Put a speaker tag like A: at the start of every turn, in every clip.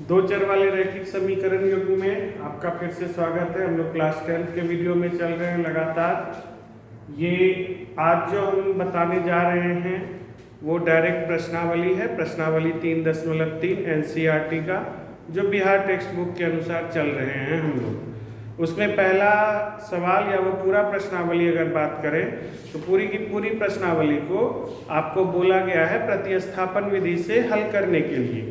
A: दो चर वाले रैखिक समीकरण युग्म में आपका फिर से स्वागत है। हम लोग क्लास 10 के वीडियो में चल रहे हैं लगातार। ये आज जो हम बताने जा रहे हैं वो डायरेक्ट प्रश्नावली है, प्रश्नावली 3.3 एनसीईआरटी का, जो बिहार टेक्स्ट बुक के अनुसार चल रहे हैं हम लोग। उसमें पहला सवाल या वो पूरा प्रश्नावली अगर बात करें तो पूरी की पूरी प्रश्नावली को आपको बोला गया है प्रतिस्थापन विधि से हल करने के लिए।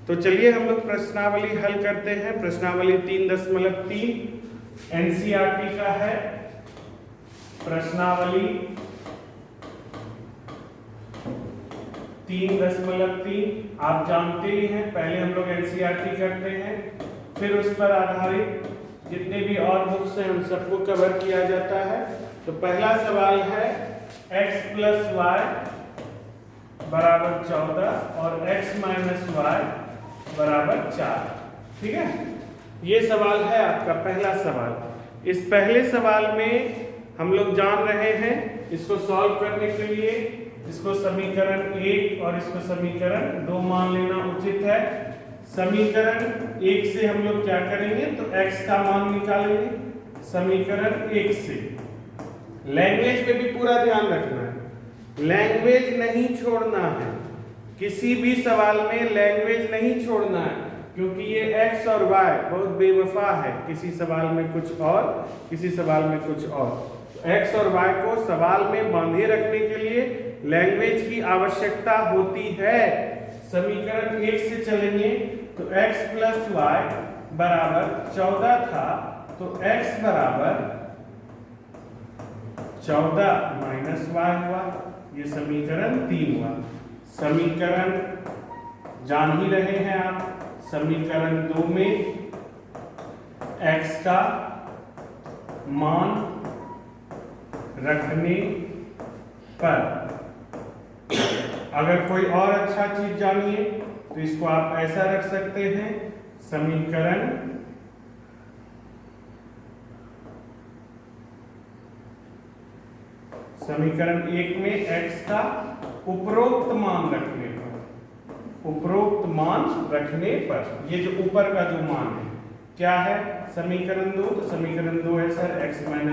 A: तो चलिए हम लोग प्रश्नावली हल करते हैं। प्रश्नावली 3.3 एनसीईआरटी का है। प्रश्नावली 3.3 आप जानते ही हैं, पहले हम लोग एनसीईआरटी करते हैं, फिर उस पर आधारित जितने भी और बुक्स हैं उन सबको कवर किया जाता है। तो पहला सवाल है x + y = 14 और x - y = 4। ठीक है, ये सवाल है आपका पहला सवाल। इस पहले सवाल में हम लोग जान रहे हैं, इसको सॉल्व करने के लिए इसको समीकरण 1 और इसको समीकरण 2 मान लेना उचित है। समीकरण 1 से हम लोग क्या करेंगे तो x का मान निकालेंगे समीकरण 1 से। लैंग्वेज पे भी पूरा ध्यान रखना है, लैंग्वेज नहीं छोड़ना है, किसी भी सवाल में लैंग्वेज नहीं छोड़ना है, क्योंकि ये x और y बहुत बेवफा है, किसी सवाल में कुछ और किसी सवाल में कुछ और। तो x और y को सवाल में बांधे रखने के लिए लैंग्वेज की आवश्यकता होती है। समीकरण 1 से चलेंगे तो x + y = 14 था, तो x = 14 - y हुआ, ये समीकरण 3 हुआ। समीकरण जान ही रहे हैं आप, समीकरण 2 में x का मान रखने पर, अगर कोई और अच्छा चीज जानिए तो इसको आप ऐसा रख सकते हैं, समीकरण समीकरण 1 में x का उपरोक्त मान रखने पर, उपरोक्त मान रखने पर, ये जो ऊपर का जो मान है क्या है समीकरण 2, तो समीकरण 2 है सर x - y =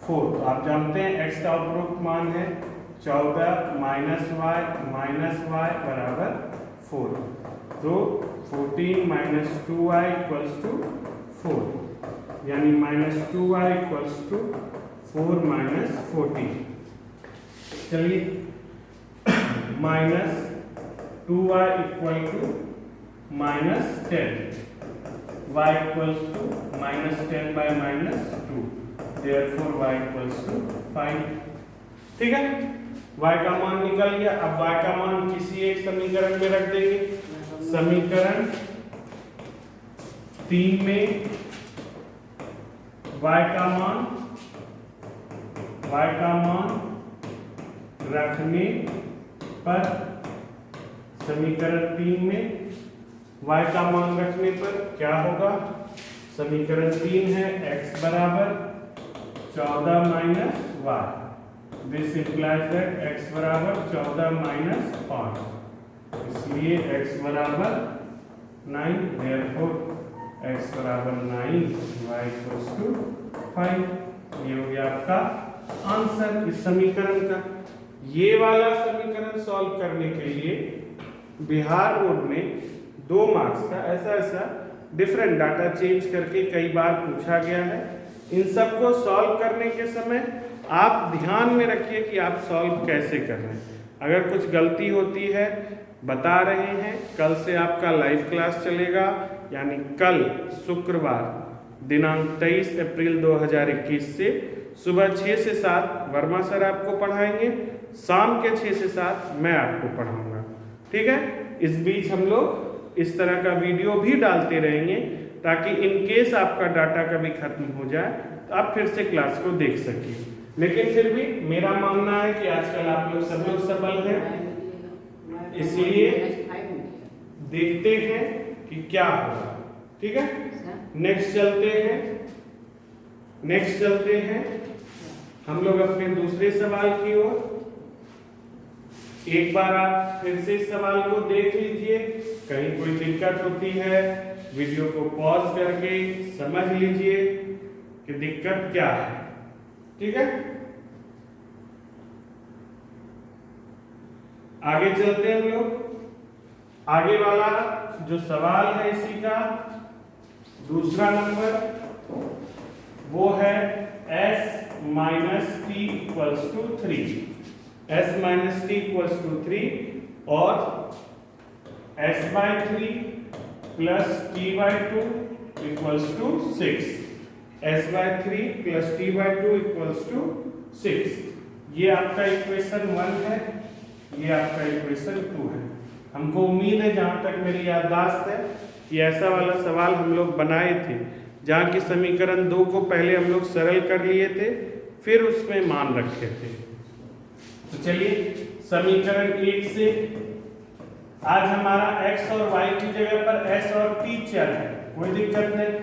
A: 4। तो आप जानते हैं x का उपरोक्त मान है 14 - y = 4, तो 14 - 2y = 4, यानी -2y = 4 - 14। चलिए -2y = -10, y = -10/-2, therefore y = 5। ठीक है, y का मान निकल गया। अब y का मान किसी एक समीकरण में रख देंगे। समीकरण 3 में y का मान रखने पर, समीकरण 3 में y का मान रखने पर क्या होगा, समीकरण 3 है x = 14 - y, this implies that x = 14 - 5, इसलिए x = 9, therefore x = 9, y = 5। ये हो गया आपका आंसर इस समीकरण का। ये वाला समीकरण सॉल्व करने के लिए बिहार बोर्ड में 2 मार्क्स का ऐसा डिफरेंट डाटा चेंज करके कई बार पूछा गया है। इन सबको सॉल्व करने के समय आप ध्यान में रखिए कि आप सॉल्व कैसे कर रहे हैं। अगर कुछ गलती होती है बता रहे हैं, कल से आपका लाइव क्लास चलेगा, यानी कल शुक्रवार दिनांक 23 अप्रैल 2021 से सुबह 6 से 7 वर्मा सर आपको पढ़ाएंगे, शाम के 6 से 7 मैं आपको पढ़ाऊंगा। ठीक है, इस बीच हम लोग इस तरह का वीडियो भी डालते रहेंगे ताकि इन केस आपका डाटा कभी खत्म हो जाए तो आप फिर से क्लास को देख सकिए। लेकिन फिर भी मेरा मानना है कि आजकल आप लोग सब लोग सबल हैं, इसलिए देखते हैं कि क्या होगा। ठीक है, नेक्स्ट चलते हैं हम लोग अपने दूसरे सवाल की ओर। एक बार आप फिर से इस सवाल को देख लीजिए, कहीं कोई दिक्कत होती है वीडियो को पॉज करके समझ लीजिए कि दिक्कत क्या है। ठीक है, आगे चलते हैं हम लोग। आगे वाला जो सवाल है इसी का दूसरा नंबर वो है s minus T equals to 3, s minus T equals to 3 और s by 3 plus t by 2 equals to 6, s by 3 plus t by 2 equals to 6। ये आपका इक्वेशन 1 है, ये आपका इक्वेशन 2 है। हमको उम्मीद है, जहां तक मेरी याददाश्त है, कि ऐसा वाला सवाल हम लोग बनाए थे जहाँ की समीकरण 2 को पहले हम लोग सरल कर लिए थे, फिर उसमें मान रखे थे। तो चलिए समीकरण 1 से आज हमारा x और y की जगह पर s और t चल है, कोई दिक्कत नहीं।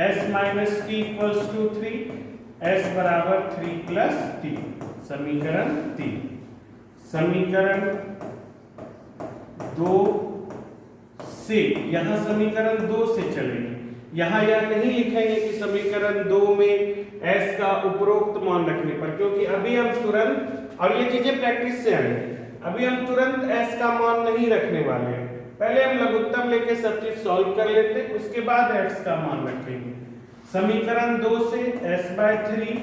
A: s minus T equals to 3, s बराबर 3 प्लस टी, समीकरण 3। समीकरण 2 से, यहां समीकरण 2 से चलेंगे, यहां यह नहीं लिखेंगे कि समीकरण 2 में s का उपरोक्त मान रखने पर, क्योंकि अभी हम तुरंत, और ये चीजें प्रैक्टिस से आएंगी, अभी हम तुरंत s का मान नहीं रखने वाले हैं। पहले हम लघुत्तम लेके सब चीज सॉल्व कर लेते, उसके बाद x का मान रखेंगे। समीकरण 2 से s by 3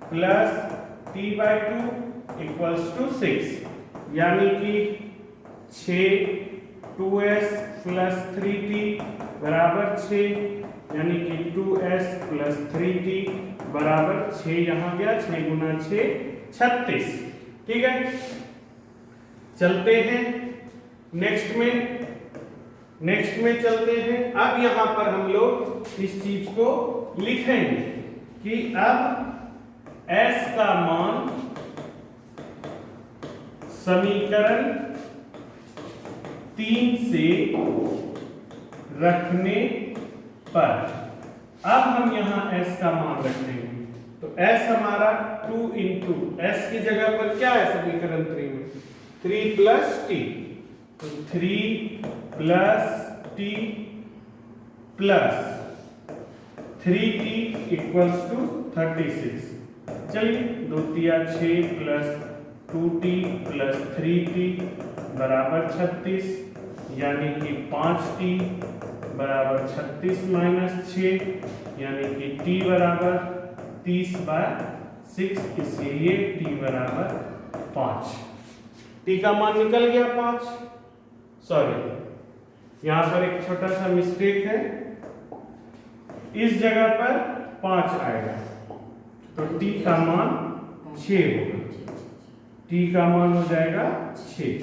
A: plus t by 2 equals to 6, यानी कि 6 2s प्लस 3t बराबर 6, यानी कि 2s प्लस 3t बराबर 6। यहाँ गया 6 गुना 6 36। ठीक है, चलते हैं नेक्स्ट में चलते हैं। अब यहाँ पर हम लोग इस चीज को लिखेंगे कि अब s का मान समीकरण 3 से रखने पर, अब हम यहां s का मान रखेंगे, तो s हमारा 2 इंटू s की जगह पर क्या है समीकरण 3 में 3 प्लस t, तो 3 plus t plus 3t equals to 36। चलिए 2 तिया 6 प्लस 2t प्लस 3t बराबर 36, यानी कि 5t बराबर 36 माइनस 6, यानी कि t बराबर 30 बाय 6, इसलिए t बराबर 5। t का मान निकल गया 5। सॉरी, यहाँ पर एक छोटा सा मिस्टेक है, इस जगह पर 5 आएगा, तो t का मान 6 होगा, t का मान हो जाएगा 6।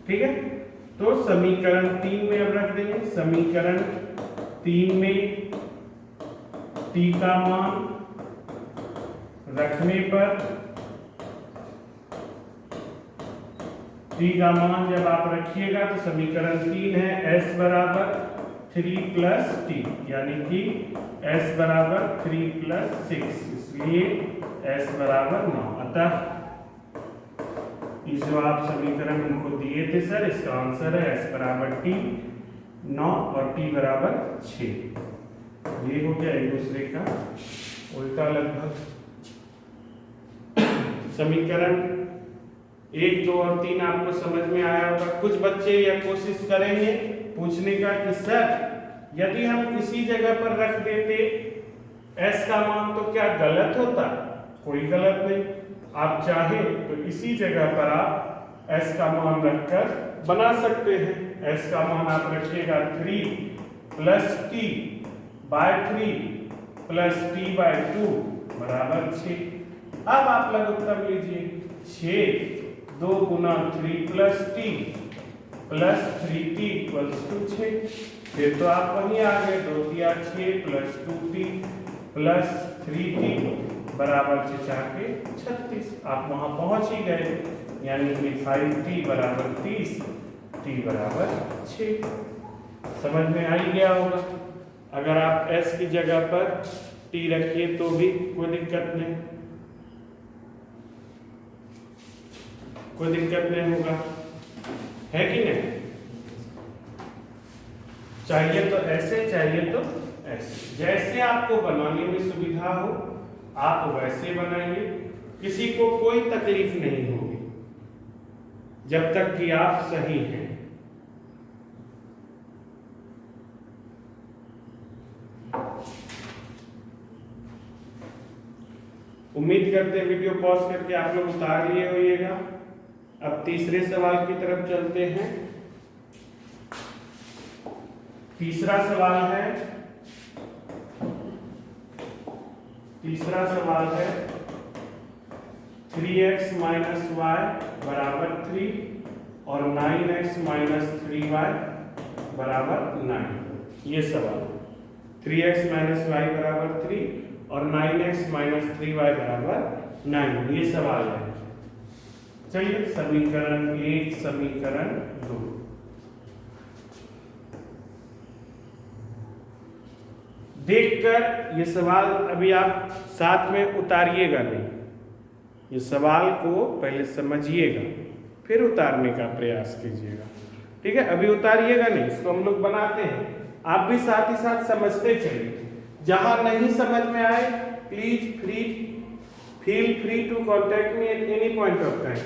A: ठीक है, तो समीकरण 3 में अब रख देंगे। समीकरण 3 में t का मान रखने पर, t का मान जब आप रखिएगा तो समीकरण 3 है s बराबर 3 प्लस t, यानी कि s बराबर 3 प्लस 6, इसलिए s बराबर 9। अतः जो आप समीकरण हमको दिए थे सर, इसका आंसर है s बराबर t 9 और t बराबर 6। ये हो गया एक दूसरे का उल्टा लगभग। समीकरण 1 2 और 3 आपको समझ में आया होगा। कुछ बच्चे यह कोशिश करेंगे पूछने का कि सर यदि हम इसी जगह पर रख देते s का मान तो क्या गलत होता? कोई गलत नहीं, आप चाहे तो इसी जगह पर आप s का मान रखकर बना सकते हैं। s का मान आप रखिएगा 3 plus t by 3 plus t by 2 बराबर 6। अब आप लघुत्तम लीजिए, 6 2 गुना 3 plus t plus 3t equals to 6। फिर तो आप वहीं आ गए, 2 तिया 6 प्लस 2t प्लस 3t बराबर 4 के 36। आप वहां पहुंच ही गए, यानी कि 5t बराबर 30, t बराबर 6। समझ में आ ही गया होगा। अगर आप s की जगह पर t रखिए तो भी कोई दिक्कत नहीं। कोई दिक्कत नहीं होगा, है कि नहीं? चाहिए तो ऐसे, चाहिए तो ऐसे, जैसे आपको बनाने में सुविधा हो आप वैसे बनाइए, किसी को कोई तकलीफ नहीं होगी जब तक कि आप सही हैं। उम्मीद करते हैं वीडियो पॉज करके आप लोग उतार लिए होइएगा। अब तीसरे सवाल की तरफ चलते हैं। तीसरा सवाल है 3x माइनस वाई बराबर 3 और 9x माइनस 3y बराबर 9। ये सवाल 3x माइनस वाई बराबर 3 और 9x माइनस 3y बराबर 9, ये सवाल है। चलिए समीकरण 1, समीकरण 2। देखकर ये सवाल अभी आप साथ में उतारिएगा नहीं, ये सवाल को पहले समझिएगा फिर उतारने का प्रयास कीजिएगा, ठीक है? अभी उतारिएगा नहीं, इसको हम लोग बनाते हैं, आप भी साथ ही साथ समझते चलिए। जहां नहीं समझ में आए please feel free to contact me at any point of time.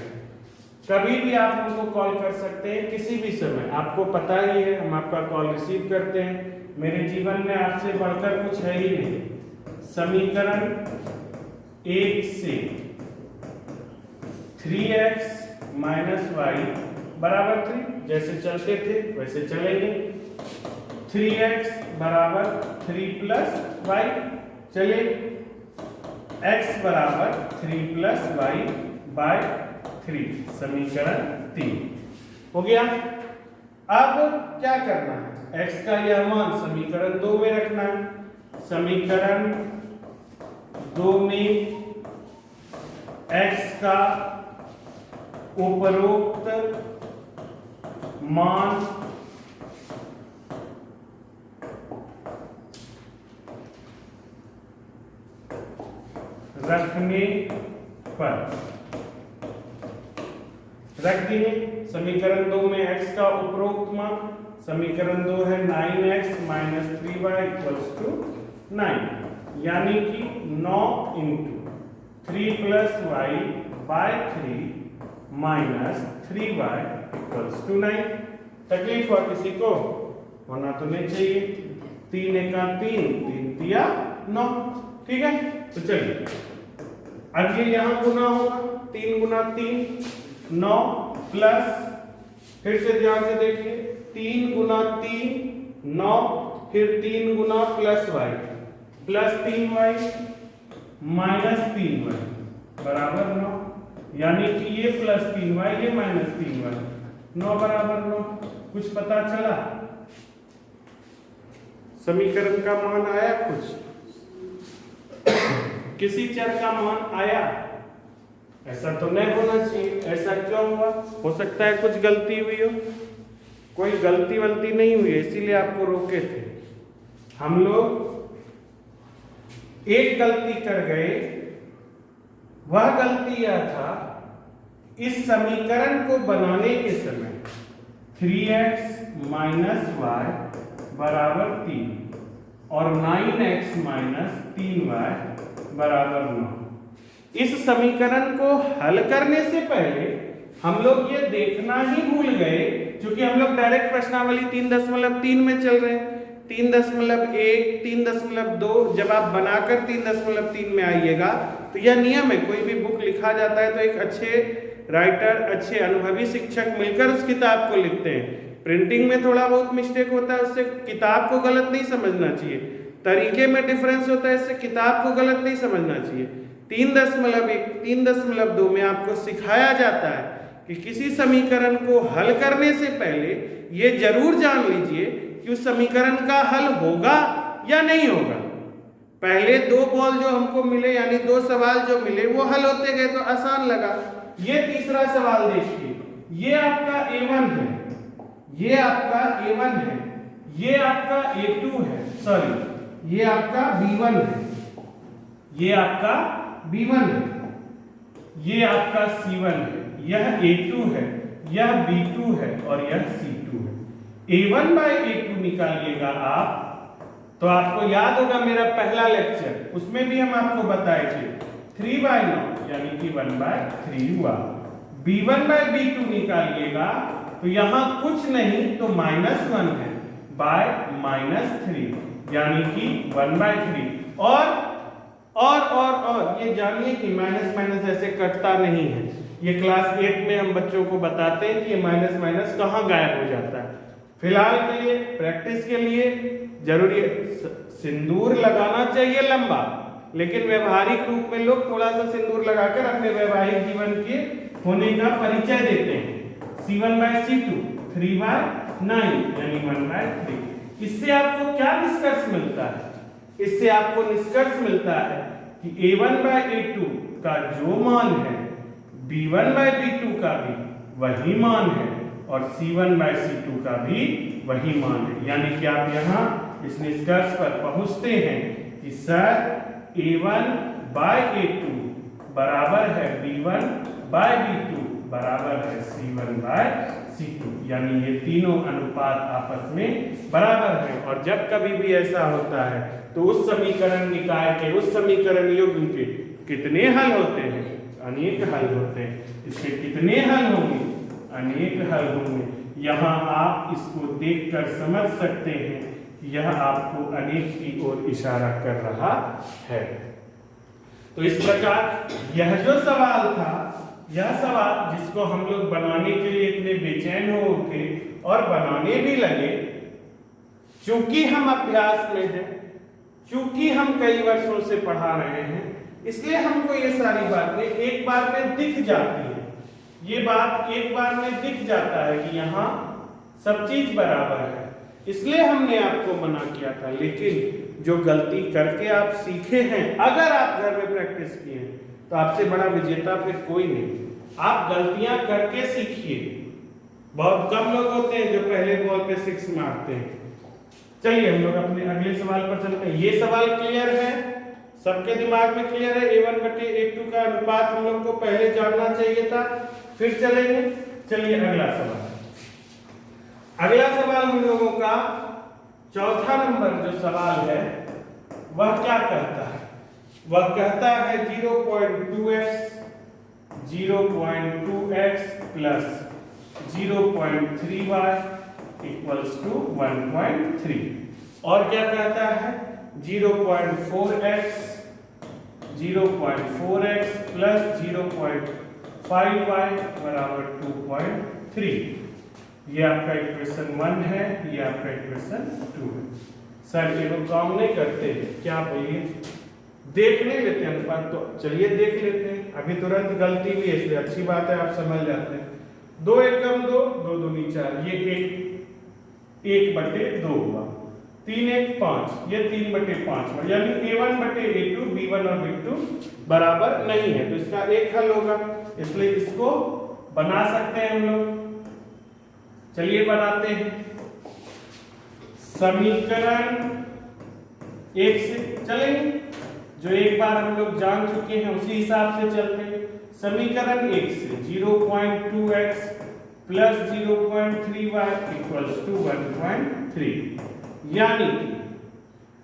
A: कभी भी आप हमको कॉल कर सकते हैं, किसी भी समय। आपको पता ही है हम आपका कॉल रिसीव करते हैं। मेरे जीवन में आपसे बढ़कर कुछ है ही नहीं। समीकरण 1 से 3x माइनस वाई बराबर 3 जैसे चलते थे वैसे चलेंगे। 3x बराबर 3 प्लस वाई, चले x बराबर 3 प्लस वाई बाय 3, समीकरण 3 हो गया। अब क्या करना है? x का यह मान समीकरण 2 में रखना है। समीकरण 2 में x का उपरोक्त मान रखने पर रख दिए। समीकरण 2 में x का उपरोक्त मान, समीकरण 2 है 9x minus 3y equals to 9, यानी कि 9 into 3 plus Y by 3 minus 3y equals to 9। तकलीफ हुआ किसी को? होना तो नहीं चाहिए। 3 एका 3, 3 तिया 9, ठीक है? तो चलिए आगे यहां गुना होगा, 3 गुना 3 9 प्लस, फिर से ध्यान से देखिए, 3 गुना 3 9, फिर 3 गुना plus y plus 3y minus 3y बराबर 9, यानी कि ये प्लस 3y ये माइनस 3y, 9 बराबर 9। कुछ पता चला? समीकरण का मान आया? कुछ किसी चर का मान आया? ऐसा तो नहीं होना चाहिए। ऐसा क्यों हुआ? हो सकता है कुछ गलती हुई हो। कोई गलती वलती नहीं हुई है, इसीलिए आपको रोके थे। हम लोग एक गलती कर गए। वह गलती यह था, इस समीकरण को बनाने के समय 3x माइनस वाई बराबर 3 और 9x माइनस 3y बराबर 9। इस समीकरण को हल करने से पहले हम लोग ये देखना ही भूल गए, क्योंकि हम लोग डायरेक्ट प्रश्नावली 3.3 में चल रहे हैं। 3.1, 3.2 जब आप बनाकर 3.3 में आइएगा तो यह नियम है, कोई भी बुक लिखा जाता है तो एक अच्छे राइटर, अच्छे अनुभवी शिक्षक मिलकर उस किताब को लिखते हैं। प्रिंटिंग में थोड़ा बहुत मिस्टेक होता है, उससे किताब को गलत नहीं समझना चाहिए। तरीके में डिफरेंस होता है, इससे किताब को गलत नहीं समझना चाहिए। 3.1, 3.2 में आपको सिखाया जाता है कि किसी समीकरण को हल करने से पहले ये जरूर जान लीजिए कि उस समीकरण का हल होगा या नहीं होगा। पहले 2 बॉल जो हमको मिले, यानी 2 सवाल जो मिले, वो हल होते गए तो आसान लगा। ये तीसरा सवाल देखिए, ये आपका A1 है, ये आपका A1 है, ये आपका A2 है, सॉरी ये आपका B1 है, ये आपका B1 है, ये आपका C1 है, यह A2 है, यह B2 है और यह C2 है। A1 बाय A2 निकालिएगा आप, तो आपको याद होगा मेरा पहला लेक्चर, उसमें भी हम आपको बताए थे 3/9 यानी कि 1/3 हुआ। B1 बाय B2 निकालिएगा तो यहाँ कुछ नहीं तो -1 है बाय -3 यानी कि 1/3। और ये जानिए कि माइनस माइनस ऐसे कटता नहीं है। ये क्लास 8 में हम बच्चों को बताते हैं कि ये माइनस माइनस कहाँ गायब हो जाता है। फिलहाल के लिए प्रैक्टिस के लिए जरूरी है, सिंदूर लगाना चाहिए लंबा, लेकिन व्यवहारिक रूप में लोग थोड़ा सा सिंदूर लगाकर अपने वैवाहिक जीवन के होने का परिचय देते हैं। C1/C2 3/9 यानी 1/3। इससे आपको क्या निष्कर्ष मिलता है? इससे आपको निष्कर्ष मिलता है कि A1/A2 का जो मान है B1/B2 का भी वही मान है और C1/C2 का भी वही मान है। यानी कि आप यहाँ इस निष्कर्ष पर पहुंचते हैं कि सर A1/A2 बराबर है B1/B2 बराबर है C1/C2, यानी ये तीनों अनुपात आपस में बराबर है। और जब कभी भी ऐसा होता है तो उस समीकरण निकाय के, उस समीकरण युग्म के कितने हल होते हैं? अनेक हल होते हैं। इसके कितने हल होंगे? अनेक हल होंगे। यहाँ आप इसको देखकर समझ सकते हैं कि यह आपको अनेक की ओर इशारा कर रहा है। तो इस प्रकार यह जो सवाल था, यह सवाल जिसको हम लोग बनाने के लिए इतने बेचैन हो उठे और बनाने भी लगे, चूंकि हम अभ्यास में हैं, चूंकि हम कई वर्षों से पढ़ा रहे हैं, इसलिए हमको ये सारी बातें एक बार में दिख जाती है। ये बात एक बार में दिख जाता है कि यहाँ सब चीज बराबर है, इसलिए हमने आपको मना किया था। लेकिन जो गलती करके आप सीखे हैं, अगर आप घर में प्रैक्टिस किए हैं, तो आपसे बड़ा विजेता फिर कोई नहीं। आप गलतियां करके सीखिए। बहुत कम लोग होते हैं जो पहले बॉल पे 6 मारते हैं। चलिए हम लोग अपने अगले सवाल पर चलते हैं। ये सवाल क्लियर है, सबके दिमाग में क्लियर है? A1/A2 का अनुपात हम लोग को पहले जानना चाहिए था, फिर चलेंगे। चलिए अगला सवाल। अगला सवाल हम लोगों का चौथा नंबर जो सवाल है वह क्या कहता है? वह कहता है 0.2x plus 0.3y equals to 1.3। और क्या कहता है? 0.4x प्लस 0.5y बराबर 2.3। ये आपका इक्वेशन 1 है, ये आपका इक्वेशन 2 है। सर ये लोग काम नहीं करते, क्या बोलिए? देख नहीं लेते अनुपात? तो चलिए देख लेते हैं। अभी तुरंत गलती भी है, इसलिए अच्छी बात है, आप समझ जाते हैं। 2 एकम 2, 2 दूनी 4, ये 1/2 हुआ। 3 1 5, ये 3/5 हुआ। यानी A1/A2 B1 और B2 बराबर नहीं है, तो इसका एक हल होगा, इसलिए इसको बना सकते हैं हम लोग। चलिए बनाते हैं। समीकरण 1 से चलेंगे, जो एक बार हम लोग जान चुके हैं उसी हिसाब से चलते हैं। समीकरण 1 से 0.2x plus 0.3y equals to 1.3। यानी कि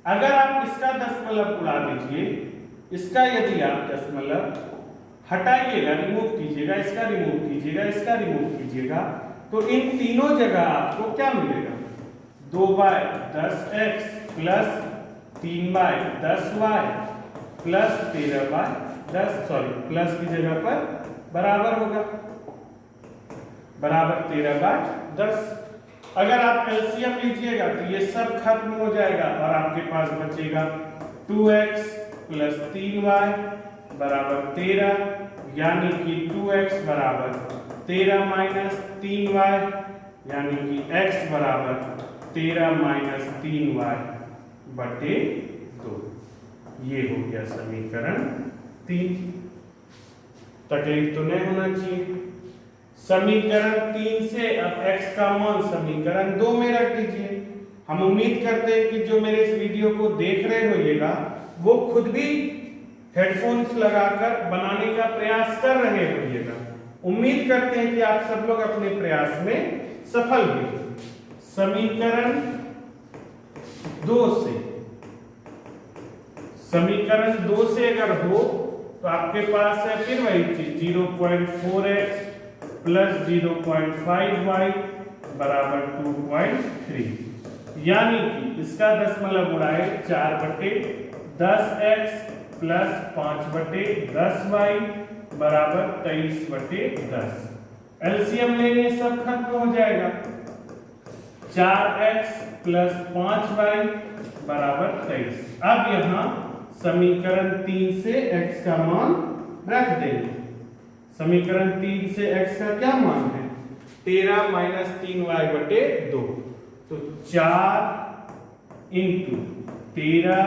A: अगर आप इसका दशमलव उड़ा दीजिए, इसका यदि आप दशमलव हटाइएगा, रिमूव कीजिएगा, इसका रिमूव कीजिएगा, इसका रिमूव कीजिएगा, तो इन तीनों जगह आपको क्या मिलेगा? 2/10x plus 3/10y plus 13/10, sorry plus की जगह पर बराबर होगा, बराबर 13/10। अगर आप एलसीएम लीजिएगा तो ये सब खत्म हो जाएगा और आपके पास बचेगा 2x प्लस 3y बराबर 13, यानी कि 2x बराबर 13 माइनस 3y, यानी कि x बराबर 13 माइनस 3y बटे 2। ये हो गया समीकरण 3। तकलीफ तो नहीं होना चाहिए। समीकरण 3 से अब x का मान समीकरण 2 में रख दीजिए। हम उम्मीद करते हैं कि जो मेरे इस वीडियो को देख रहे होइएगा वो खुद भी हेडफोन्स लगाकर बनाने का प्रयास कर रहे होइएगा। उम्मीद करते हैं कि आप सब लोग अपने प्रयास में सफल हुए। समीकरण 2 से अगर हो तो आपके पास है फिर वही चीज 0.4x प्लस 0.5y बराबर 2.3, यानी कि इसका दशमलव उड़ाए 4/10x प्लस 5/10y बराबर 23/10। एलसीएम लेने सब खत्म हो जाएगा। 4x प्लस 5y बराबर 23। अब यहाँ समीकरण 3 से x का मान रख देंगे। समीकरण 3 से x का क्या मान है? 13 माइनस 3y/2। तो 4 into 13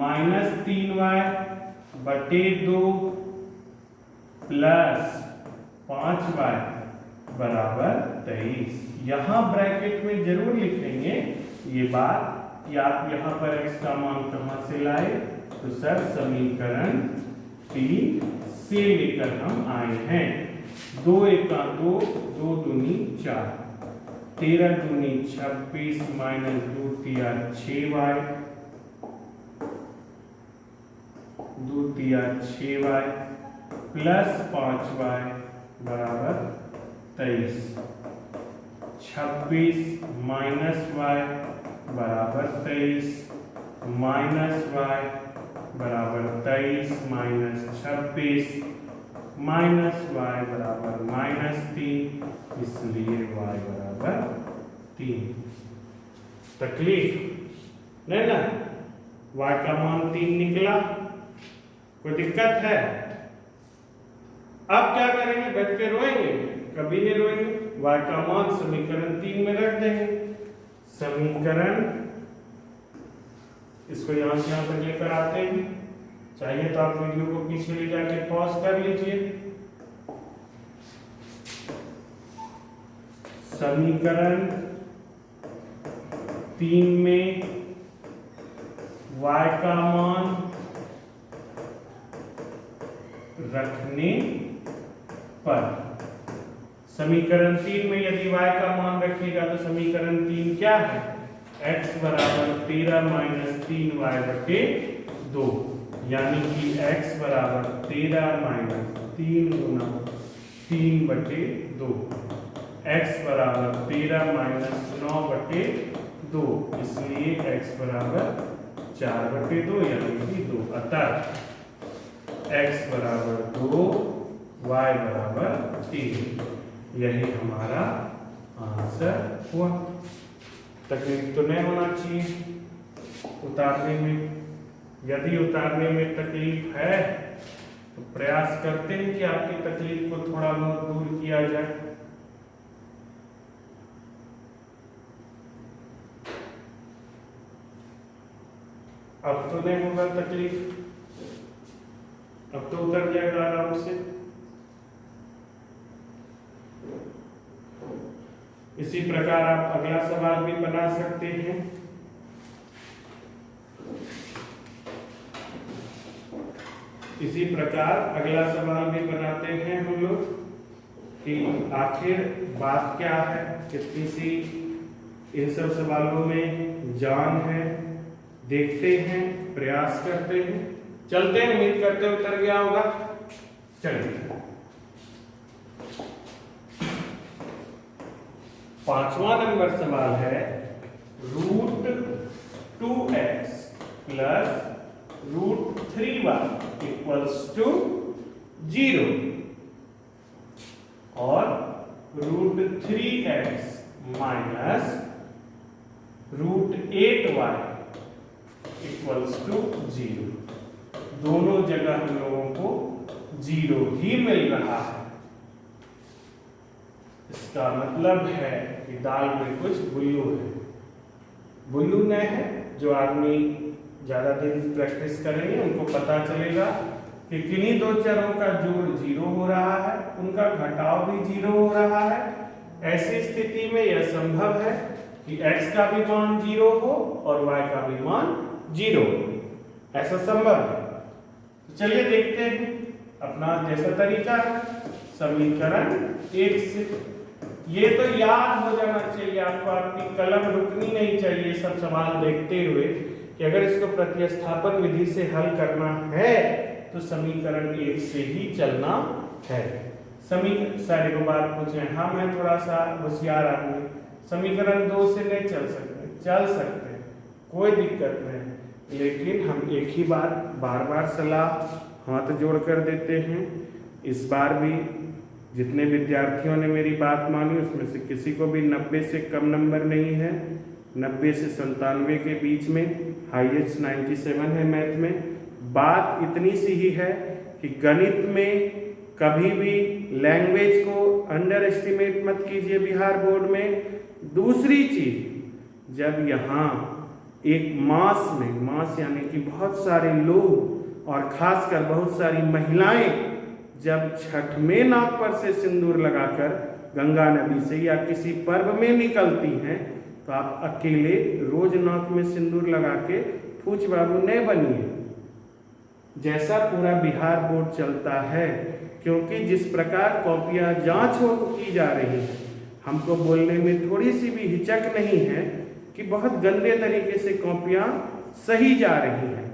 A: minus 3y/2 plus 5y बराबर 23। यहाँ ब्रैकेट में जरूर लिखेंगे ये बात कि आप यहाँ पर x का मान कहाँ से लाए। तो सर समीकरण 3 से लेकर हम आए हैं। 2 एका 2, 2 दूनी 4, 13 दूनी 26 माइनस 2 तिया 6y, 2 तिया 6y प्लस 5y बराबर 23। 26 माइनस y बराबर 23 माइनस y बराबर 23 माइनस 26 माइनस y बराबर -3, इसलिए y बराबर 3। तकलीफ नहीं ना, y का मान 3 निकला, कोई दिक्कत है? अब क्या करेंगे? बैठ के रोएंगे? कभी नहीं रोएंगे। y का मान समीकरण 3 में रख देंगे। समीकरण, इसको यहां से यहां तक लेकर आते हैं। चाहिए तो आप वीडियो को पीछे ले जाके पॉज कर लीजिए। समीकरण 3 में y का मान रखने पर, समीकरण 3 में यदि y का मान रखिएगा तो समीकरण 3 क्या है? x बराबर 13 माइनस 3y/2, यानी कि x बराबर 13 माइनस 3 गुना 3/2, x बराबर 13 माइनस 9/2, इसलिए x बराबर 4/2 यानी कि 2। अतः x बराबर 2, y बराबर 3। यही हमारा आंसर हुआ। तकलीफ तो नहीं होना चाहिए उतारने में। यदि उतारने में तकलीफ है तो प्रयास करते हैं कि आपकी तकलीफ को थोड़ा बहुत दूर किया जाए। अब तो नहीं होगा तकलीफ, अब तो उतर जाएगा आराम से। इसी प्रकार आप अगला सवाल भी बना सकते हैं। इसी प्रकार अगला सवाल भी बनाते हैं हम लोग कि आखिर बात क्या है, कितनी सी इन सब सवालों में जान है। देखते हैं, प्रयास करते हैं, चलते हैं। उम्मीद करते हैं उतर गया होगा। चलिए 5वां नंबर सवाल है √2x plus √3y equals to 0 और √3x minus √8y equals to 0। दोनों जगह हम लोगों को 0 ही मिल रहा है। इसका मतलब है कि दाल में कुछ बुल्लू है। बुल्लू नहीं है, जो आदमी ज्यादा दिन प्रैक्टिस करेंगे उनको पता चलेगा कि किन्हीं दो चरों का जोड़ 0 हो रहा है, उनका घटाव भी 0 हो रहा है। ऐसी स्थिति में यह संभव है कि x का भी मान 0 हो और y का भी मान 0 हो। ऐसा संभव है। तो चलिए देखते हैं अपना जैसा तरीका है। समीकरण 1 से। ये तो याद हो जाना चाहिए आपको, आपकी कलम रुकनी नहीं चाहिए सब सवाल देखते हुए कि अगर इसको प्रतिस्थापन विधि से हल करना है तो समीकरण 1 से ही चलना है। सारे को बात पूछे, हाँ मैं थोड़ा सा होशियार आदमी, समीकरण 2 से नहीं चल सकते, चल सकते हैं, कोई दिक्कत नहीं, लेकिन हम एक ही बात बार बार सलाह हाथ जोड़ कर देते हैं। इस बार भी जितने विद्यार्थियों ने मेरी बात मानी उसमें से किसी को भी 90 से कम नंबर नहीं है, 90 से 97 के बीच में, हाईएस्ट 97 है मैथ में। बात इतनी सी ही है कि गणित में कभी भी लैंग्वेज को अंडर एस्टिमेट मत कीजिए बिहार बोर्ड में। दूसरी चीज, जब यहाँ एक मास यानी कि बहुत सारे लोग और खासकर बहुत सारी महिलाएं जब छठ में नाक पर से सिंदूर लगाकर गंगा नदी से या किसी पर्व में निकलती हैं तो आप अकेले रोज नाक में सिंदूर लगा के फूच बाबू नहीं बनिए, जैसा पूरा बिहार बोर्ड चलता है। क्योंकि जिस प्रकार कॉपियां जांच की जा रही है, हमको बोलने में थोड़ी सी भी हिचक नहीं है कि बहुत गंदे तरीके से कॉपियां सही जा रही हैं।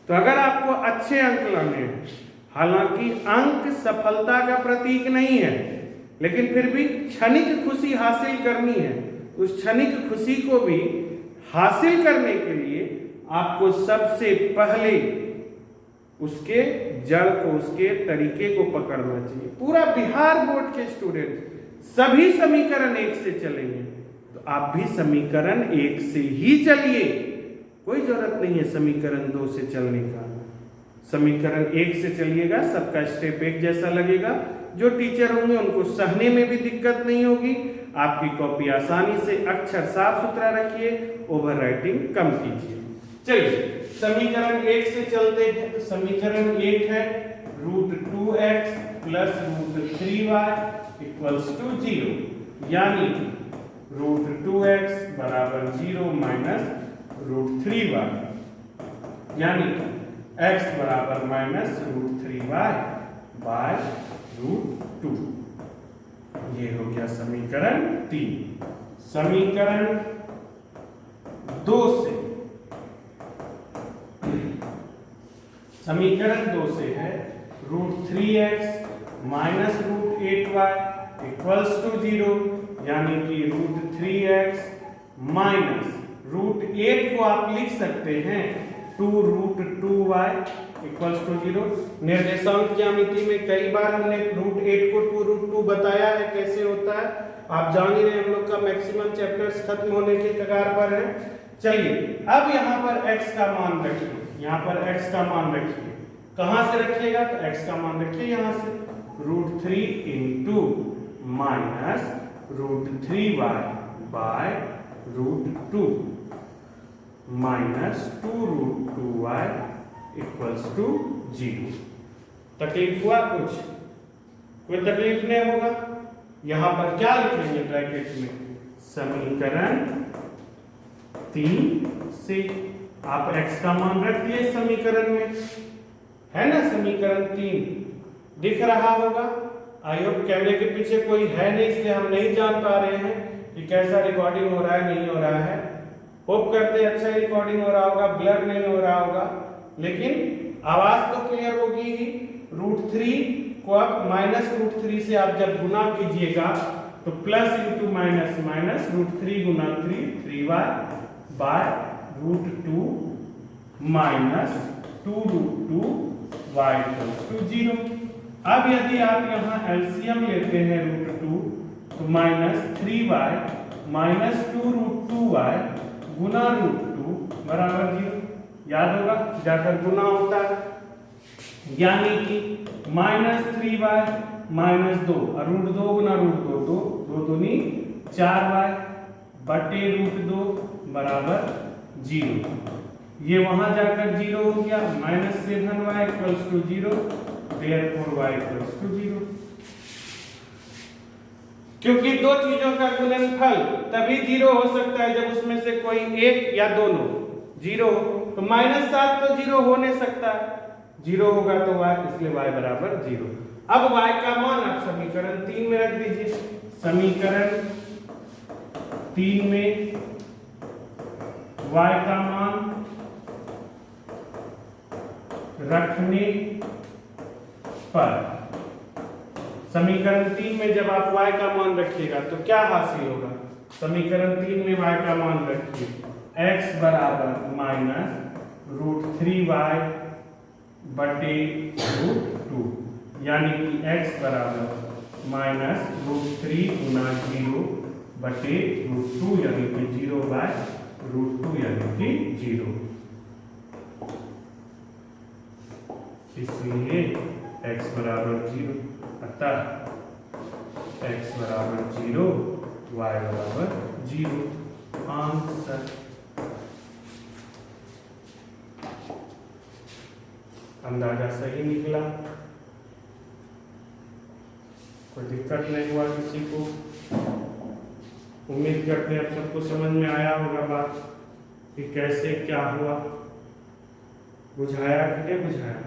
A: तो अगर आपको अच्छे अंक लाने हैं, हालांकि अंक सफलता का प्रतीक नहीं है, लेकिन फिर भी क्षणिक खुशी हासिल करनी है, उस क्षणिक खुशी को भी हासिल करने के लिए आपको सबसे पहले उसके जड़ को, उसके तरीके को पकड़ना चाहिए। पूरा बिहार बोर्ड के स्टूडेंट सभी समीकरण 1 से चलेंगे, तो आप भी समीकरण 1 से ही चलिए, कोई जरूरत नहीं है समीकरण 2 से चलने का। समीकरण 1 से चलिएगा, सबका स्टेप एक जैसा लगेगा, जो टीचर होंगे उनको सहने में भी दिक्कत नहीं होगी। आपकी कॉपी आसानी से अक्षर साफ सुथरा रखिए, ओवर राइटिंग कम कीजिए। चलिए समीकरण 1 से चलते हैं। तो समीकरण 1 है √2x plus √3y equals to 0, यानी √2x बराबर 0 माइनस √3y, यानी x बराबर माइनस √3y बाय √2। ये हो गया समीकरण 3। समीकरण 2 से, समीकरण 2 से है √3x minus √8y equals to 0, यानी कि √3x माइनस √8 को आप लिख सकते हैं 2√2y इक्वल्स टू 0। निर्देशांक ज्यामिति में कई बार हमने √8 को 2√2 बताया है कैसे होता है, आप जान ही रहे, हम लोग का मैक्सिमम चैप्टर्स खत्म होने के कगार पर है। चलिए अब यहाँ पर x का मान रखिए, यहाँ पर x का मान रखिए, कहाँ से रखिएगा, तो x का मान रखिए यहाँ से √3 into minus √3y by √2 minus 2√2y equals to 0। तकलीफ हुआ कुछ? कोई तकलीफ नहीं होगा। यहां पर क्या लिखेंगे ब्रैकेट में, समीकरण 3 से आप x का मान रख दिए समीकरण में, है ना। समीकरण 3 दिख रहा होगा। आई होप कैमरे के पीछे कोई है नहीं, इसलिए हम नहीं जान पा रहे हैं कि कैसा रिकॉर्डिंग हो रहा है, नहीं हो रहा है। होप करते हैं अच्छा रिकॉर्डिंग हो रहा होगा, ब्लर नहीं हो रहा होगा, लेकिन आवाज तो क्लियर होगी ही। √3 को आप माइनस √3 से आप जब गुना कीजिएगा तो प्लस इंटू माइनस माइनस √3 गुना 3y by √2 minus 2√2y equals to 0। अब यदि आप यहाँ एलसीएम लेते हैं √2 तो माइनस 3y माइनस 2√2y गुना √2 बराबर 0। याद होगा, जाकर गुना होता है, यानी कि माइनस 3y माइनस 2 और √2 गुना √2 2 दूनी 4y बटे √2 बराबर 0। ये वहां जाकर 0 हो गया, minus 7y equals to 0, therefore y equals to 0। क्योंकि दो चीजों का गुणनफल तभी 0 हो सकता है जब उसमें से कोई एक या दोनों 0 हो। तो -7 तो 0 हो नहीं सकता, 0 होगा तो y, इसलिए y बराबर 0। अब y का मान आप समीकरण 3 में रख दीजिए। समीकरण 3 में y का मान रखने पर, समीकरण 3 में जब आप y का मान रखिएगा तो क्या हासिल होगा? समीकरण 3 में y का मान रखिए, x बराबर माइनस √3y बटे √2, यानी कि x बराबर माइनस √3 गुना 0 बटे √2, यानी कि 0/√2, यानी कि 0। इसलिए x बराबर 0, अतः x बराबर 0, y बराबर 0। आंसर। अंदाजा सही निकला, कोई दिक्कत नहीं हुआ किसी को। उम्मीद करते हैं आप सबको समझ में आया होगा बात कि कैसे क्या हुआ। बुझाया कि नहीं बुझाया?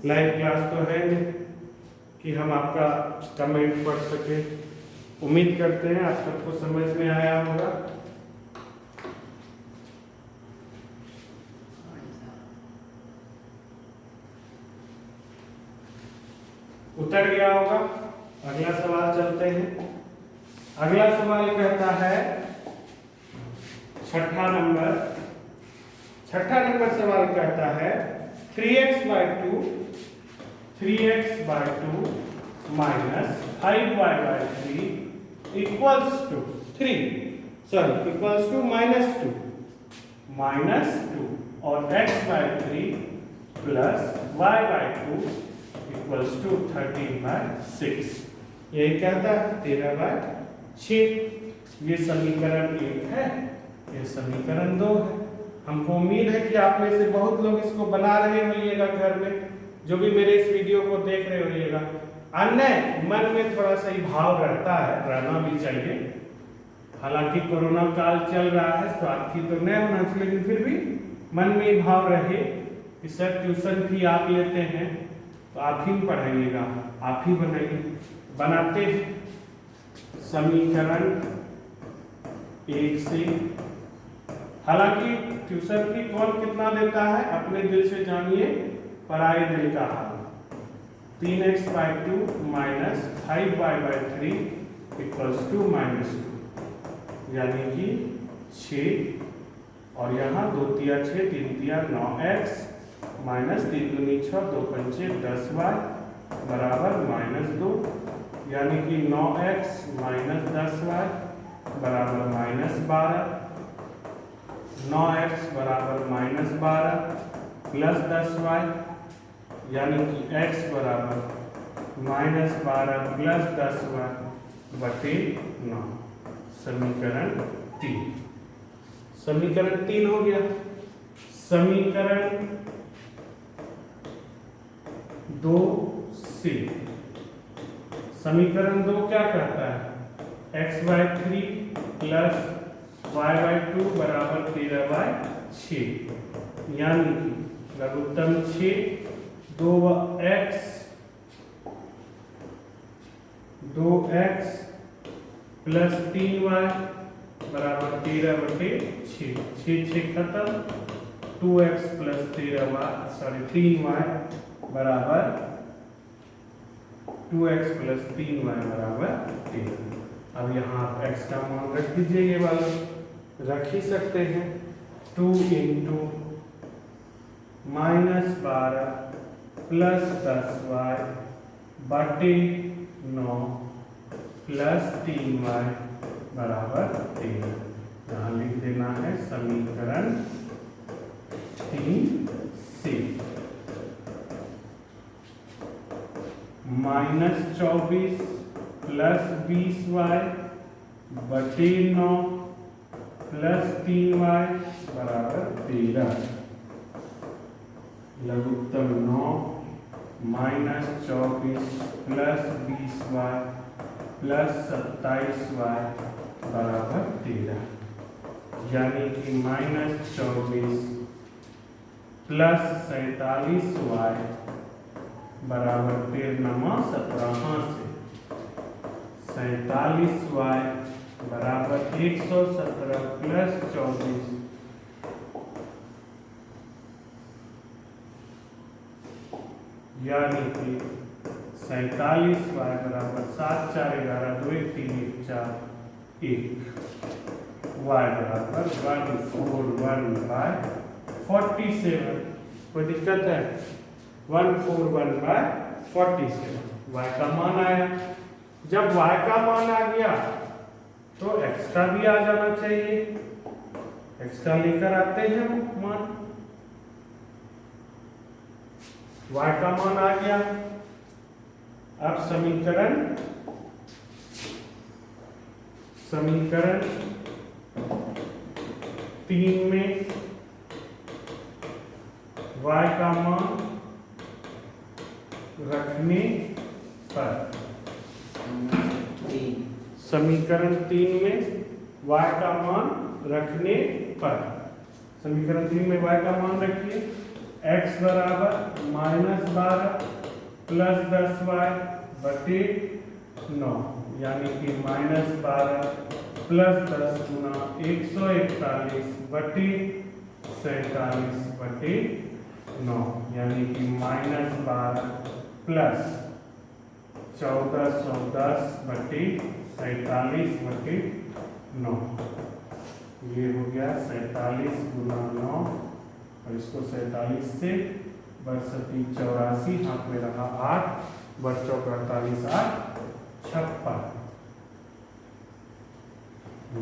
A: लाइव क्लास तो है नहीं कि हम आपका कमेंट पढ़ सके। उम्मीद करते हैं आप सबको समझ में आया होगा। उतर गया होगा। अगला सवाल चलते हैं। अगला सवाल कहता है छठा नंबर सवाल कहता है 3x/2 minus 5y/3 equals to -2 और x/3 plus y/2 equals to 13/6। यही कहता है 13/6। ये समीकरण 1 है, ये समीकरण 2 है। हमको उम्मीद है कि आप में से बहुत लोग इसको बना रहे होइएगा घर में, जो भी मेरे इस वीडियो को देख रहे होइएगा। अन्य मन में थोड़ा सा ही भाव रहता है, रहना भी चाहिए। हालांकि कोरोना काल चल रहा है, स्वार्थी तो नहीं होना चाहिए, लेकिन फिर भी मन में भाव रहे कि सर ट्यूशन फी आप लेते हैं तो आप ही पढ़ाइएगा, आप ही बनाइए। बनाते समीकरण 1 से। हालांकि ट्यूशन फी कौन कितना देता है अपने दिल से जानिए, पराए दिल का हाल। 3x/2 minus 5y/3 equals to -2, यानी कि 6 और यहाँ 2 तिया 6 3 तिया 9x माइनस 3 दूनी 6 2 पंचे 10y बराबर -2, यानी कि 9x माइनस 10y बराबर -12, 9x बराबर -12 प्लस 10y, यानी कि x बराबर -12 प्लस 10y बटे 9। समीकरण 3। समीकरण 3 हो गया। समीकरण 2 से समीकरण 2 क्या कहता है? x/3 प्लस y/2 बराबर 13/6, यानी कि लघुत्तम 6 2x प्लस 3y बराबर 13/6, 6 खत्म, 2x प्लस 3y बराबर 2x प्लस 3y बराबर 13। अब यहाँ आप x का मान रख दीजिए, ये वाला रख ही सकते हैं। 2 × -12 प्लस 10y बटे 9 प्लस 3y बराबर 13। यहाँ लिख देना है समीकरण 3 से। -24 प्लस 20y बटे 9 प्लस 3y बराबर 13। लघुत्तम 9 -24 प्लस 20y प्लस 27y बराबर 13, यानी कि -24 प्लस 47y बराबर 13 17 से 47y बराबर 117 प्लस 24 यानी कि 47y बराबर 7 4 11 2 1 3 1 4 1 y बराबर 141/47। कोई दिक्कत है? 141/47 y का मान आया। जब y का मान आ गया तो x का भी आ जाना चाहिए। x का लेकर आते हैं मान। y का मान आ गया। अब समीकरण 3 में y का मान रखने पर समीकरण 3 में y का मान रखने पर समीकरण 3 में y का मान रखिए। x बराबर -12 प्लस 10y बटे 9 यानी कि -12 प्लस 10 गुना 141 बटे 47 बटे 9 यानी कि -12 प्लस 1410 बटे 47 बटे 9। ये हो गया 47 गुना 9 और इसको 47 से 62 84 हाथ में रहा 8 बच्चों 48 8 56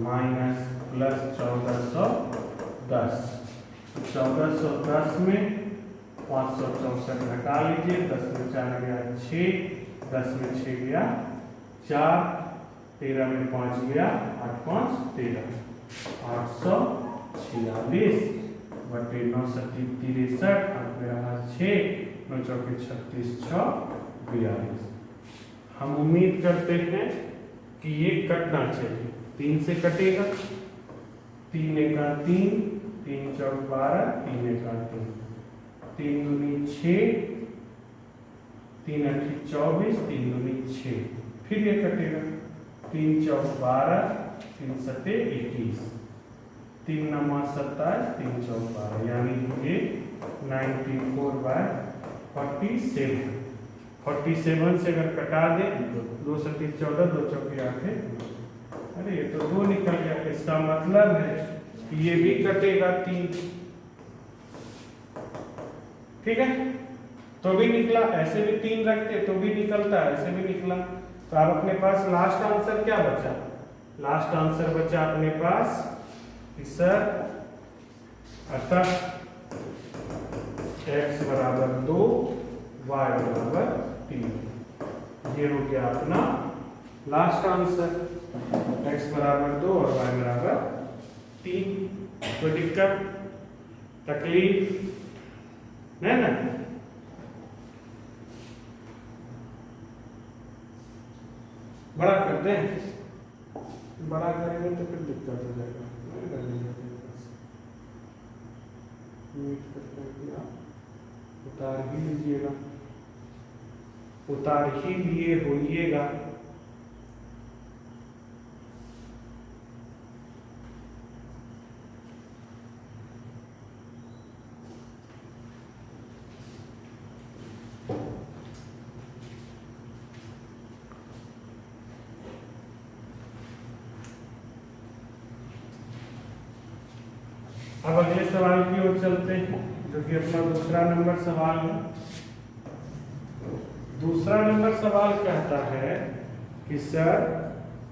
A: माइनस प्लस 1410 1410 में 564 घटा लीजिए। 10 में 4 गया 6 10 में 6 गया 4 13 में 5 गया 8 5 13 846 बटे 9 7 63 हाथ में रहा 6 9 चौके 36 6 42। हम उम्मीद करते हैं कि ये कटना चाहिए। 3 से कटेगा 3 एका 3 3 चौक 12 3 एका 3 3 दूनी 6 3 अठी 24 3 दूनी 6 फिर ये कटेगा 3 चौक 12 3 सते 21 3 नमा 27 3 चौक 12 यानी ये 94/47 47 से अगर कटा दे 2 सती 14 2 चौकी 8 अरे ये तो 2 निकल गया। इसका मतलब है कि ये भी कटेगा 3। ठीक है, तो भी निकला। ऐसे भी 3 रखते तो भी निकलता, ऐसे भी निकला। तो अब अपने पास लास्ट आंसर क्या बचा? लास्ट आंसर बचा अपने पास सर अतः x बराबर 2 y बराबर 3। ये हो गया अपना लास्ट आंसर। x बराबर 2 और y बराबर 3। कोई दिक्कत तकलीफ नहीं ना? बड़ा करते हैं, बड़ा करेंगे तो फिर दिक्कत हो जाएगा। नहीं करेंगे उम्मीद करते हैं कि आप उतार ही लीजिएगा, उतार ही लिए होइएगा। अब अगले सवाल की ओर चलते हैं, जो कि अपना दूसरा नंबर सवाल है। दूसरा नंबर सवाल कहता है कि सर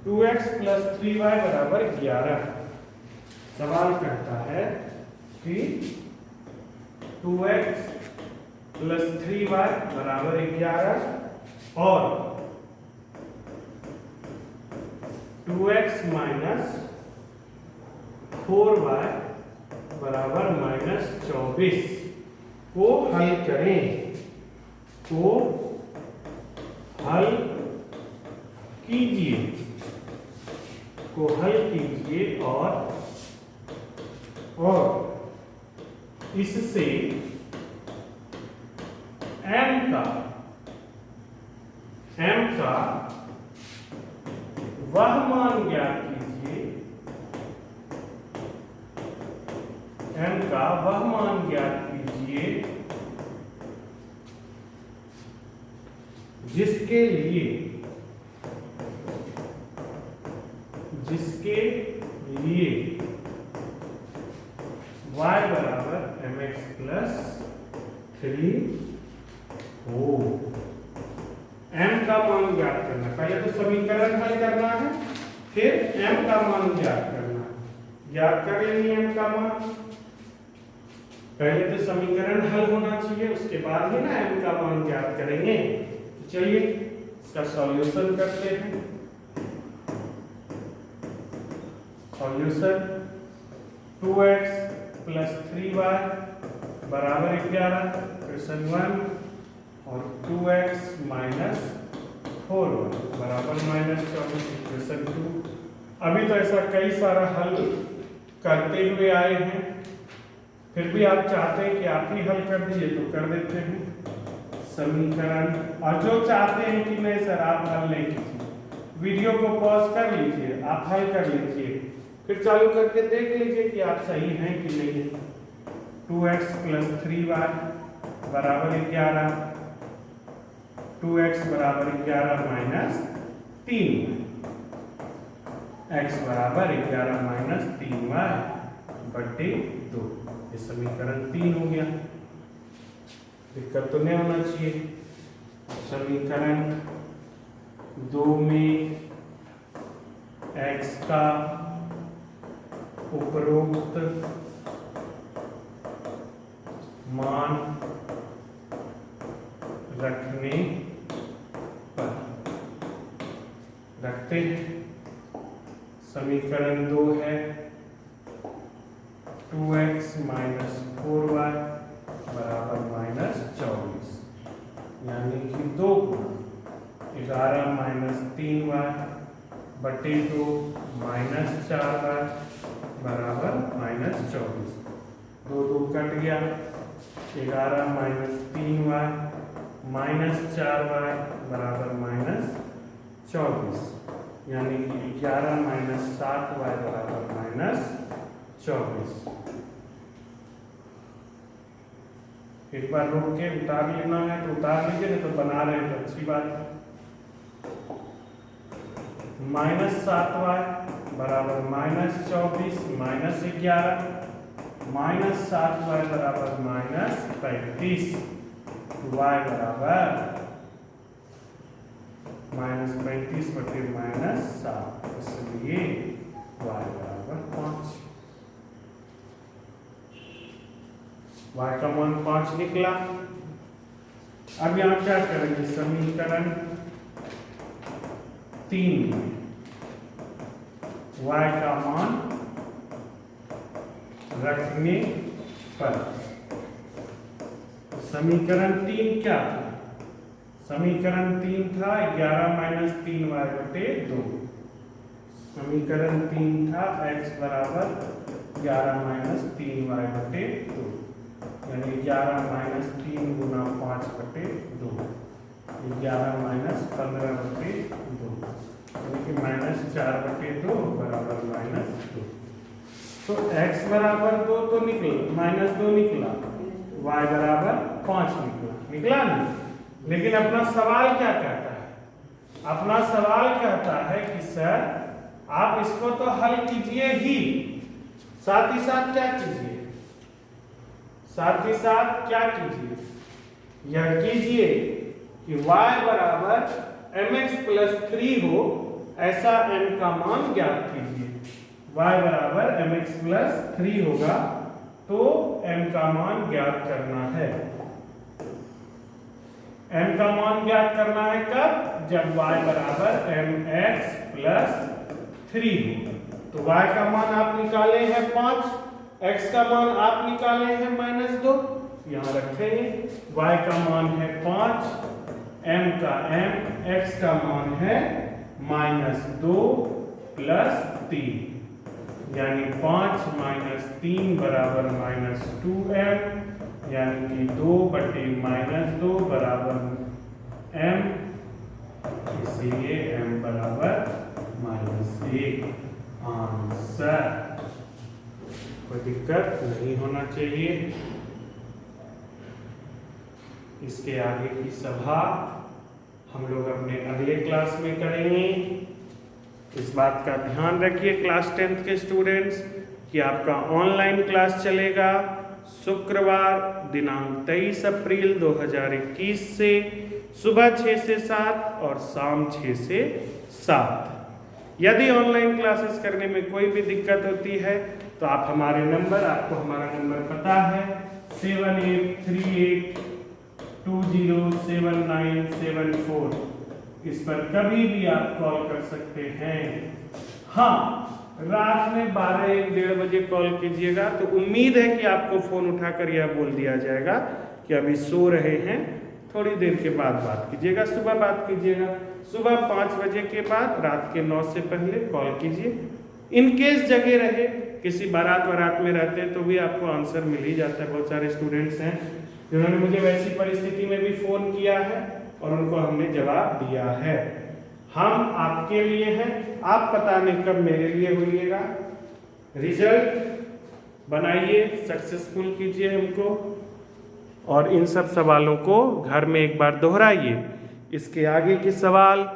A: 2x प्लस 3y बराबर 11। सवाल कहता है कि 2x प्लस 3y बराबर 11 और 2x माइनस 4y बराबर -24 को हल करें। को हल कीजिए, को हल कीजिए और इससे m का m का वह मान ज्ञात कीजिए, m का वह मान ज्ञात कीजिए जिसके लिए y बराबर mx प्लस 3 हो। m का मान ज्ञात करना, पहले तो समीकरण हल करना है, फिर m का मान ज्ञात करना है। ज्ञात कर लेंगे m का मान, पहले तो समीकरण हल होना चाहिए, उसके बाद ही ना m का मान ज्ञात करेंगे। चलिए इसका सॉल्यूशन करते हैं। सॉल्यूशन 2x प्लस 3y बराबर 11 क्वेश्चन 1 और 2x माइनस 4y बराबर माइनस 24 क्वेश्चन 2। अभी तो ऐसा कई सारा हल करते हुए आए हैं, फिर भी आप चाहते हैं कि आप ही हल कर दीजिए तो कर देते हैं समीकरण। और जो चाहते हैं कि नहीं सर आप हल नहीं कीजिए, वीडियो को पॉज कर लीजिए, आप हल कर लीजिए, फिर चालू करके देख लीजिए कि आप सही हैं कि नहीं है। 2x प्लस 3y बराबर 11, 2x बराबर 11 माइनस 3, x बराबर 11 माइनस 3y बटे 2। ये समीकरण 3 हो गया, दिक्कत तो नहीं होना चाहिए। समीकरण 2 में x का उपरोक्त मान रखने पर रखते हैं। समीकरण 2 है 2x माइनस 4y बराबर माइनस 24, यानी कि 2 गुना 11 माइनस 3y बटे 2 माइनस 4y बराबर माइनस 24। 2 कट गया, 11 माइनस 3y माइनस 4y बराबर माइनस 24, यानी कि 11 माइनस 7y बराबर माइनस 24। एक बार रोक के उतार लेना है तो उतार लीजिए, नहीं तो बना रहे हैं तो अच्छी बात है। माइनस 7y बराबर माइनस 24 माइनस 11, माइनस 7y बराबर माइनस 35, y बराबर माइनस 35 बटे माइनस 7, इसलिए y बराबर 5। y का मान 5 निकला। अब यहाँ क्या करेंगे, समीकरण 3 में y का मान रखने पर, समीकरण 3 क्या था? समीकरण 3 था 11 माइनस 3y बटे 2। समीकरण 3 था x बराबर 11 माइनस 3y बटे 2, यानी 11 माइनस 3 गुना 5 बटे 2, 11 माइनस 15 बटे 2, यानी कि माइनस 4 बटे 2 बराबर माइनस 2। तो x बराबर 2 तो निकला, माइनस 2 निकला, y बराबर 5 निकला नहीं। लेकिन अपना सवाल क्या कहता है? अपना सवाल कहता है कि सर आप इसको तो हल कीजिए ही, साथ ही साथ क्या कीजिए, साथ ही साथ क्या कीजिए, यह कीजिए कि y बराबर mx प्लस 3 हो, ऐसा m का मान ज्ञात कीजिए। y बराबर mx प्लस 3 होगा तो m का मान ज्ञात करना है। m का मान ज्ञात करना है कब? जब y बराबर mx प्लस 3 हो। तो y का मान आप निकाले हैं 5, x का मान आप निकाले हैं माइनस 2, यहाँ रखेंगे। y का मान है 5, m का m, x का मान है माइनस 2 प्लस 3, यानी 5 माइनस 3 बराबर माइनस 2m, यानी कि 2 बटे माइनस 2 बराबर m इसीलिए m बराबर -1। आंसर। कोई दिक्कत नहीं होना चाहिए। इसके आगे की सभा हम लोग अपने अगले क्लास में करेंगे। इस बात का ध्यान रखिए क्लास 10th के स्टूडेंट्स कि आपका ऑनलाइन क्लास चलेगा शुक्रवार दिनांक 23 अप्रैल 2021 से सुबह 6 से 7 और शाम 6 से 7। यदि ऑनलाइन क्लासेस करने में कोई भी दिक्कत होती है तो आप हमारे नंबर, आपको हमारा नंबर पता है 7838207974, इस पर कभी भी आप कॉल कर सकते हैं। हाँ, रात में 12-1-1:30 बजे कॉल कीजिएगा तो उम्मीद है कि आपको फोन उठाकर यह बोल दिया जाएगा कि अभी सो रहे हैं, थोड़ी देर के बाद बात कीजिएगा। सुबह बात कीजिएगा, सुबह 5 बजे के बाद, रात के 9 से पहले कॉल कीजिए। इन केस जगह रहे, किसी बारात में रहते हैं तो भी आपको आंसर मिल ही जाता है। बहुत सारे स्टूडेंट्स हैं जिन्होंने मुझे वैसी परिस्थिति में भी फोन किया है और उनको हमने जवाब दिया है। हम आपके लिए हैं, आप पता नहीं कब मेरे लिए होइएगा। रिजल्ट बनाइए, सक्सेसफुल कीजिए हमको, और इन सब सवालों को घर में एक बार दोहराइए। इसके आगे के सवाल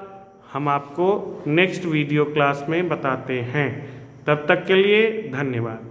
A: हम आपको नेक्स्ट वीडियो क्लास में बताते हैं। तब तक के लिए धन्यवाद।